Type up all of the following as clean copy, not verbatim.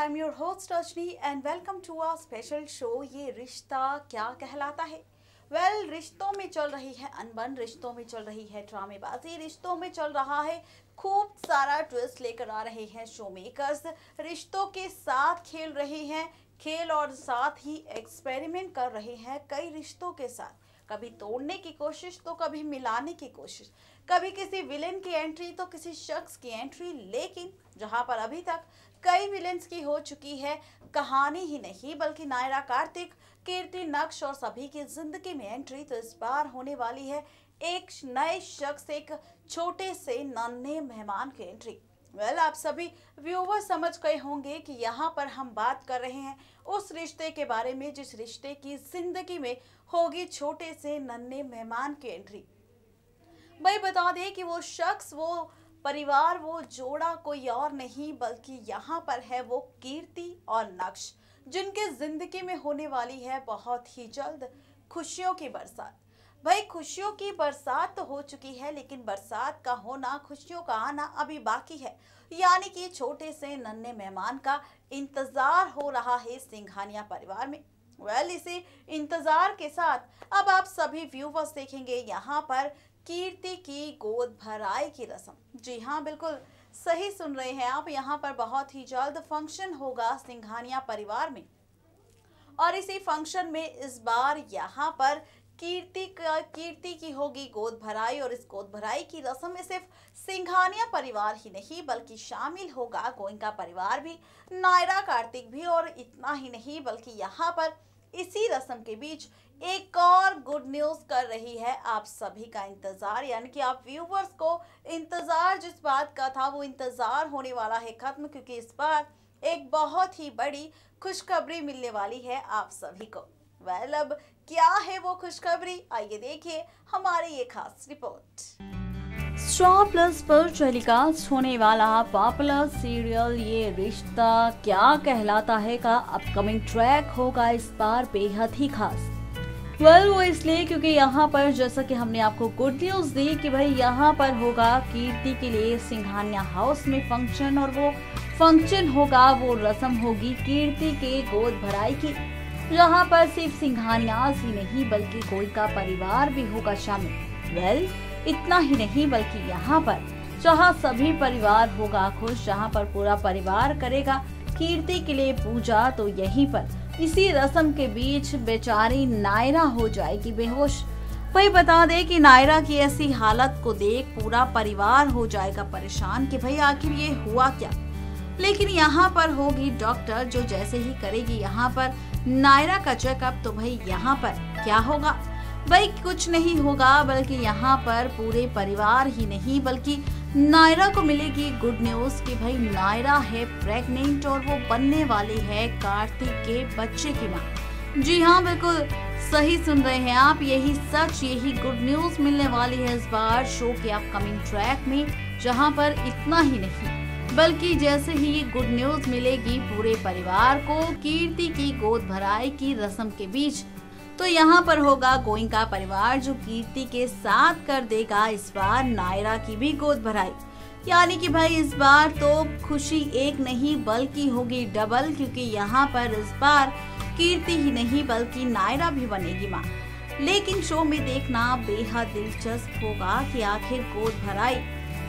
I'm your host Rajni and welcome to our special show ये रिश्ता क्या कहलाता है। रिश्तों में चल रही है अनबन, रिश्तों में चल रही है ड्रामेबाजी, रिश्तों में चल रहा है खूब सारा ट्विस्ट लेकर आ रहे हैं शो मेकर्स। रिश्तों के साथ खेल रहे हैं खेल और साथ ही एक्सपेरिमेंट कर रहे हैं कई रिश्तों के साथ, कभी तोड़ने की कोशिश तो कभी मिलाने की कोशिश, कभी किसी विलेन की एंट्री तो किसी शख्स की एंट्री। लेकिन जहां पर अभी तक कई विलेन्स की हो चुकी है कहानी ही नहीं बल्कि नायरा, कार्तिक, कीर्ति, नक्श और सभी की जिंदगी में एंट्री, तो इस बार होने वाली है एक नए शख्स, एक छोटे से नन्हे मेहमान की एंट्री। आप सभी व्यूवर समझ गए होंगे कि यहाँ पर हम बात कर रहे हैं उस रिश्ते के बारे में जिस रिश्ते की जिंदगी में होगी छोटे से नन्हे मेहमान की एंट्री। भाई बता दें कि वो शख्स, वो परिवार, वो जोड़ा कोई और नहीं बल्कि यहाँ पर है वो कीर्ति और नक्श, जिनके जिंदगी में होने वाली है बहुत ही जल्द खुशियों की बरसात। भाई खुशियों की बरसात तो हो चुकी है लेकिन बरसात का होना, खुशियों का आना अभी बाकी है। यानी कि छोटे से नन्हे मेहमान का इंतजार हो रहा है सिंघानिया परिवार में। इसी इंतजार के साथ अब आप सभी व्यूवर्स देखेंगे यहाँ पर कीर्ति की गोद भराई की रस्म। जी हाँ, बिल्कुल सही सुन रहे हैं आप, यहाँ पर बहुत ही जल्द फंक्शन होगा सिंघानिया परिवार में। और इसी फंक्शन में इस बार यहाँ पर कीर्ति की होगी गोद भराई, और इस गोद भराई की रस्म में सिर्फ सिंघानिया परिवार ही नहीं बल्कि शामिल होगा गोइंका परिवार भी, नायरा, कार्तिक भी। और इतना ही नहीं बल्कि यहाँ पर इसी रस्म के बीच एक और गुड न्यूज कर रही है आप सभी का इंतजार, यानी कि आप व्यूवर्स को इंतजार जिस बात का था वो इंतजार होने वाला है खत्म, क्योंकि इस बार एक बहुत ही बड़ी खुशखबरी मिलने वाली है आप सभी को। अब क्या है वो खुशखबरी, आइए देखिए हमारी ये खास रिपोर्ट। स्टार प्लस पर टेलीकास्ट होने वाला पॉपुलर सीरियल ये रिश्ता क्या कहलाता है का अपकमिंग ट्रैक होगा इस बार बेहद ही खास। वो इसलिए क्योंकि यहाँ पर जैसा कि हमने आपको गुड न्यूज दी कि भाई यहाँ पर होगा कीर्ति के लिए सिंघानिया हाउस में फंक्शन, और वो फंक्शन होगा, वो रस्म होगी कीर्ति के गोद भराई की, जहाँ पर सिर्फ सिंघानियाज ही नहीं बल्कि गोइंका परिवार भी होगा शामिल। इतना ही नहीं बल्कि यहाँ पर जहाँ सभी परिवार होगा खुश, जहाँ पर पूरा परिवार करेगा कीर्ति के लिए पूजा, तो यहीं पर इसी रस्म के बीच बेचारी नायरा हो जाएगी बेहोश। भाई बता दे कि नायरा की ऐसी हालत को देख पूरा परिवार हो जाएगा परेशान कि भाई आखिर ये हुआ क्या। लेकिन यहाँ पर होगी डॉक्टर जो जैसे ही करेगी यहाँ पर नायरा का चेकअप, तो भाई यहाँ पर क्या होगा, भाई कुछ नहीं होगा बल्कि यहाँ पर पूरे परिवार ही नहीं बल्कि नायरा को मिलेगी गुड न्यूज कि भाई नायरा है प्रेग्नेंट और वो बनने वाली है कार्तिक के बच्चे की मां। जी हाँ, बिल्कुल सही सुन रहे हैं आप, यही सच, यही गुड न्यूज मिलने वाली है इस बार शो के अपकमिंग ट्रैक में। जहाँ पर इतना ही नहीं बल्कि जैसे ही ये गुड न्यूज मिलेगी पूरे परिवार को कीर्ति की गोद भराई की रस्म के बीच, तो यहाँ पर होगा गोइंका परिवार जो कीर्ति के साथ कर देगा इस बार नायरा की भी गोद भराई। यानी कि भाई इस बार तो खुशी एक नहीं बल्कि होगी डबल, क्योंकि यहाँ पर इस बार कीर्ति ही नहीं बल्कि नायरा भी बनेगी माँ। लेकिन शो में देखना बेहद दिलचस्प होगा कि आखिर गोद भराई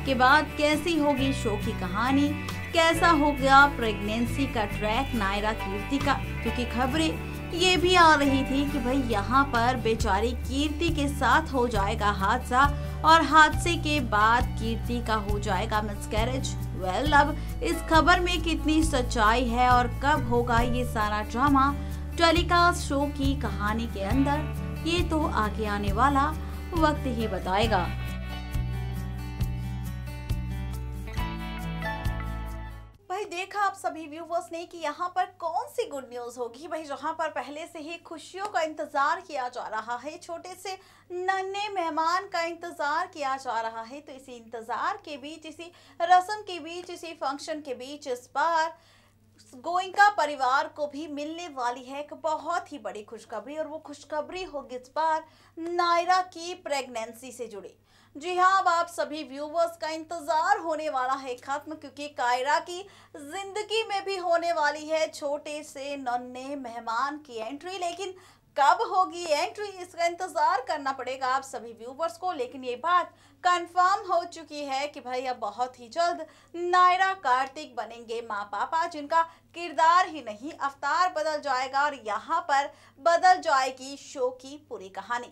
के बाद कैसी होगी शो की कहानी, कैसा होगा प्रेगनेंसी का ट्रैक नायरा कीर्ति का, क्योंकि खबरें ये भी आ रही थी कि भाई यहाँ पर बेचारी कीर्ति के साथ हो जाएगा हादसा और हादसे के बाद कीर्ति का हो जाएगा मिसकैरेज। अब इस खबर में कितनी सच्चाई है और कब होगा ये सारा ड्रामा टेलीकास्ट शो की कहानी के अंदर, ये तो आगे आने वाला वक्त ही बताएगा। देखा आप सभी व्यूवर्स ने कि यहाँ पर कौन सी गुड न्यूज होगी। भाई जहाँ पर पहले से ही खुशियों का इंतजार किया जा रहा है, छोटे से नन्हे मेहमान का इंतजार किया जा रहा है, तो इसी इंतजार के बीच, इसी रस्म के बीच, इसी फंक्शन के बीच इस बार गोइंका परिवार को भी मिलने वाली है एक बहुत ही बड़ी खुशखबरी, और वो खुशखबरी होगी इस बार नायरा की प्रेगनेंसी से जुड़ी। जी हाँ, अब आप सभी व्यूवर्स का इंतजार होने वाला है खत्म, क्योंकि कायरा की जिंदगी में भी होने वाली है छोटे से नन्हे मेहमान की एंट्री। लेकिन कब होगी एंट्री, इसका इंतजार करना पड़ेगा आप सभी व्यूवर्स को। लेकिन ये बात कंफर्म हो चुकी है कि भाई अब बहुत ही जल्द नायरा कार्तिक बनेंगे माँ पापा, जिनका किरदार ही नहीं अवतार बदल जाएगा और यहाँ पर बदल जाएगी शो की पूरी कहानी।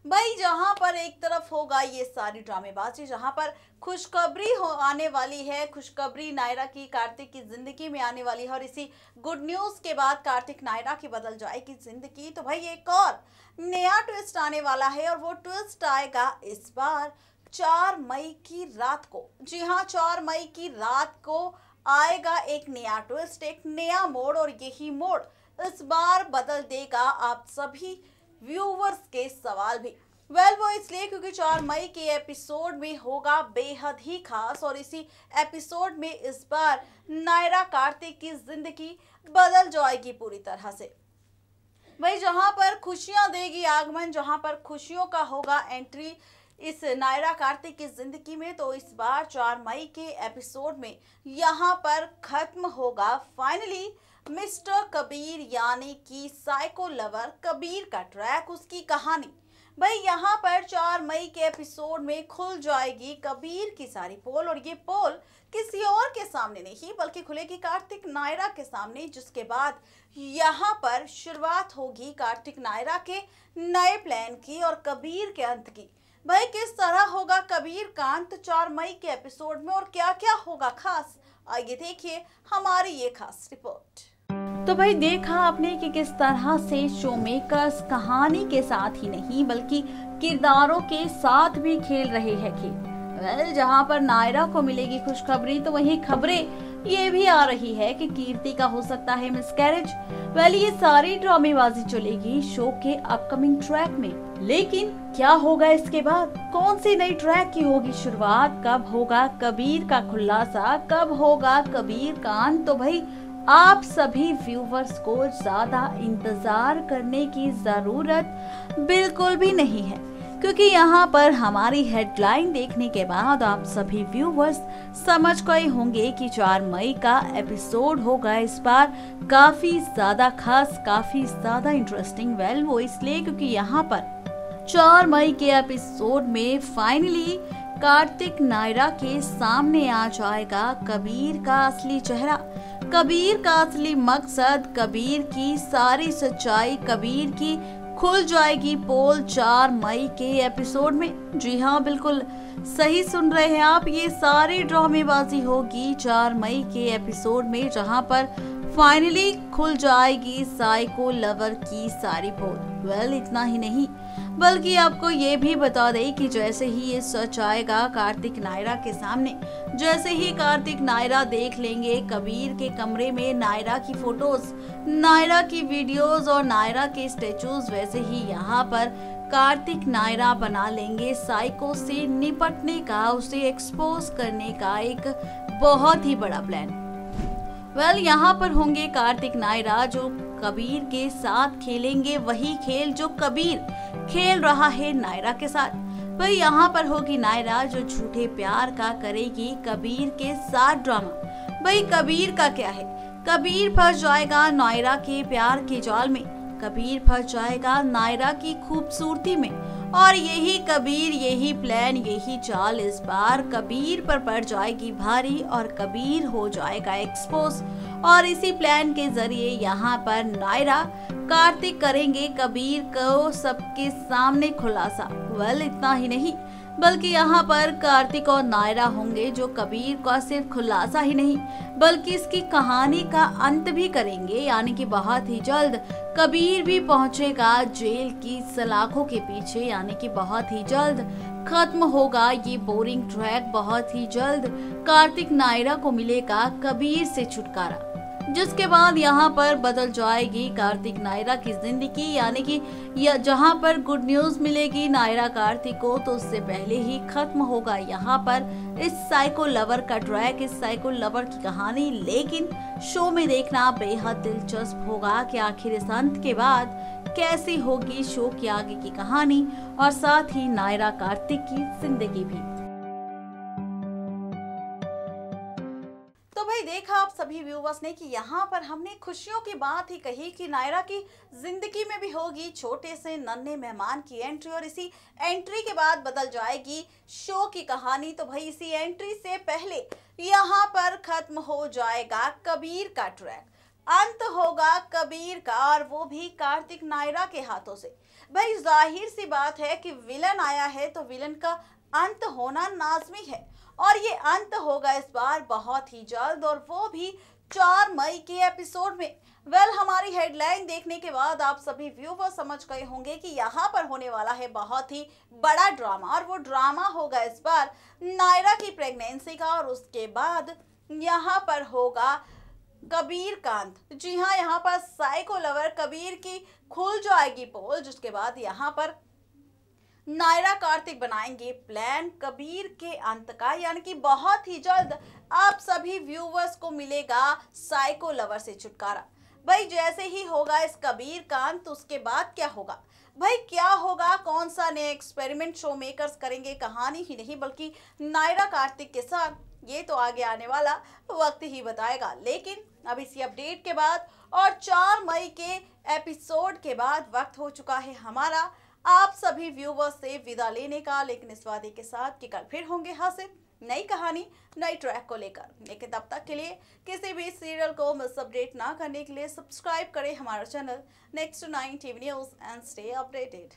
भाई जहां पर एक तरफ होगा ये सारी ड्रामेबाजी, जहां पर खुशखबरी हो आने वाली है, खुशखबरी नायरा की कार्तिक की जिंदगी में आने वाली है और इसी गुड न्यूज के बाद कार्तिक नायरा की बदल जाएगी जिंदगी। तो भाई एक और नया ट्विस्ट आने वाला है और वो ट्विस्ट आएगा इस बार 4 मई की रात को। जी हाँ, 4 मई की रात को आएगा एक नया ट्विस्ट, एक नया मोड़, और यही मोड़ इस बार बदल देगा आप सभी व्यूवर्स के सवाल भी। वो इसलिए क्योंकि 4 मई के एपिसोड में होगा बेहद ही खास, और इसी एपिसोड में इस बार नायरा कार्तिक की जिंदगी बदल जाएगी पूरी तरह से। भाई जहां पर खुशियां देगी आगमन, जहां पर खुशियों का होगा एंट्री इस नायरा कार्तिक की जिंदगी में, तो इस बार 4 मई के एपिसोड में यहाँ पर खत्म होगा फाइनली मिस्टर कबीर यानी कि साइको लवर कबीर का ट्रैक, उसकी कहानी। भाई यहाँ पर 4 मई के एपिसोड में खुल जाएगी कबीर की सारी पोल, और ये पोल किसी और के सामने नहीं बल्कि खुलेगी कार्तिक नायरा के सामने, जिसके बाद यहाँ पर शुरुआत होगी कार्तिक नायरा के नए प्लान की और कबीर के अंत की। भाई किस तरह होगा कबीर का अंत 4 मई के एपिसोड में और क्या क्या होगा खास, आइए देखिए हमारी ये खास रिपोर्ट। तो भाई देखा आपने कि किस तरह से शो मेकर्स कहानी के साथ ही नहीं बल्कि किरदारों के साथ भी खेल रहे हैं कि जहां पर नायरा को मिलेगी खुशखबरी, तो वही खबरें ये भी आ रही है कि कीर्ति का हो सकता है मिसकैरेज। ये सारी ड्रामेबाजी चलेगी शो के अपकमिंग ट्रैक में। लेकिन क्या होगा इसके बाद, कौन सी नई ट्रैक की होगी शुरुआत, कब होगा कबीर का खुलासा, कब होगा कबीर का अंत, तो भाई आप सभी व्यूवर्स को ज्यादा इंतजार करने की जरूरत बिल्कुल भी नहीं है, क्योंकि यहाँ पर हमारी हेडलाइन देखने के बाद आप सभी व्यूवर्स समझ गए होंगे कि 4 मई का एपिसोड होगा इस बार काफी ज्यादा खास, काफी ज्यादा इंटरेस्टिंग। वो इसलिए क्योंकि यहाँ पर 4 मई के एपिसोड में फाइनली कार्तिक नायरा के सामने आ जाएगा कबीर का असली चेहरा, कबीर का असली मकसद, कबीर की सारी सच्चाई, कबीर की खुल जाएगी पोल 4 मई के एपिसोड में। जी हाँ, बिल्कुल सही सुन रहे हैं आप, ये सारी ड्रामेबाजी होगी 4 मई के एपिसोड में, जहां पर फाइनली खुल जाएगी साइको लवर की सारी पोल। इतना ही नहीं बल्कि आपको ये भी बता दें कि जैसे ही ये सच आएगा कार्तिक नायरा के सामने, जैसे ही कार्तिक नायरा देख लेंगे कबीर के कमरे में नायरा की फोटोज, नायरा की वीडियोस और नायरा के स्टेचूज, वैसे ही यहाँ पर कार्तिक नायरा बना लेंगे साइको से निपटने का, उसे एक्सपोज करने का एक बहुत ही बड़ा प्लान। यहाँ पर होंगे कार्तिक नायरा जो कबीर के साथ खेलेंगे वही खेल जो कबीर खेल रहा है नायरा के साथ। यहाँ पर होगी नायरा जो झूठे प्यार का करेगी कबीर के साथ ड्रामा। कबीर का क्या है, कबीर फंस जाएगा नायरा के प्यार के जाल में, कबीर फंस जाएगा नायरा की खूबसूरती में, और यही कबीर, यही प्लान, यही चाल इस बार कबीर पर पड़ जाएगी भारी और कबीर हो जाएगा एक्सपोज। और इसी प्लान के जरिए यहाँ पर नायरा कार्तिक करेंगे कबीर को सबके सामने खुलासा। इतना ही नहीं बल्कि यहाँ पर कार्तिक और नायरा होंगे जो कबीर का सिर्फ खुलासा ही नहीं बल्कि इसकी कहानी का अंत भी करेंगे, यानी कि बहुत ही जल्द कबीर भी पहुंचेगा जेल की सलाखों के पीछे, यानी कि बहुत ही जल्द खत्म होगा ये बोरिंग ट्रैक, बहुत ही जल्द कार्तिक नायरा को मिलेगा कबीर से छुटकारा। जिसके बाद यहाँ पर बदल जाएगी कार्तिक नायरा की जिंदगी, यानी कि जहाँ पर गुड न्यूज मिलेगी नायरा कार्तिक को, तो उससे पहले ही खत्म होगा यहाँ पर इस साइको लवर का ट्रैक, इस साइको लवर की कहानी। लेकिन शो में देखना बेहद दिलचस्प होगा कि आखिर इस अंत के बाद कैसी होगी शो की आगे की कहानी और साथ ही नायरा कार्तिक की जिंदगी भी। तो भाई देखा आप सभी व्यूवर्स ने कि यहाँ पर हमने खुशियों की बात ही कही कि नायरा की जिंदगी में भी होगी छोटे से नन्हे मेहमान की एंट्री, और इसी एंट्री के बाद बदल जाएगी शो की कहानी। तो भाई इसी एंट्री से पहले यहाँ पर खत्म हो जाएगा कबीर का ट्रैक, अंत होगा कबीर का, और वो भी कार्तिक नायरा के हाथों से। भाई जाहिर सी बात है कि विलन आया है तो विलन का अंत होना लाजमी है, और ये अंत होगा इस बार बहुत ही जल्द, और वो भी 4 मई के एपिसोड में। हमारी हेडलाइन देखने के बाद आप सभी व्यूवर समझ गए होंगे कि यहाँ पर होने वाला है बहुत ही बड़ा ड्रामा, और वो ड्रामा होगा इस बार नायरा की प्रेगनेंसी का, और उसके बाद यहाँ पर होगा कबीर कांत। जी हाँ, यहाँ पर साइको लवर कबीर की खुल जाएगी पोल, जिसके बाद यहाँ पर नायरा कार्तिक बनाएंगे प्लान कबीर के अंत का, यानी कि बहुत ही जल्द आप सभी व्यूवर्स को मिलेगा साइको लवर से छुटकारा। भाई जैसे ही होगा इस कबीर का अंत, उसके बाद क्या होगा, भाई क्या होगा, कौन सा नए एक्सपेरिमेंट शो मेकर्स करेंगे, कहानी ही नहीं बल्कि नायरा कार्तिक के साथ, ये तो आगे आने वाला वक्त ही बताएगा। लेकिन अब इसी अपडेट के बाद और 4 मई के एपिसोड के बाद वक्त हो चुका है हमारा आप सभी व्यूवर्स से विदा लेने का, लेकिन इस वादे के साथ कि कल फिर होंगे हाजिर नई कहानी नई ट्रैक को लेकर। लेकिन तब तक के लिए किसी भी सीरियल को मिस अपडेट ना करने के लिए सब्सक्राइब करें हमारा channel next 9 TV news and stay updated.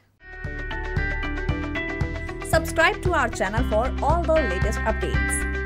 Subscribe to our channel for all the latest updates.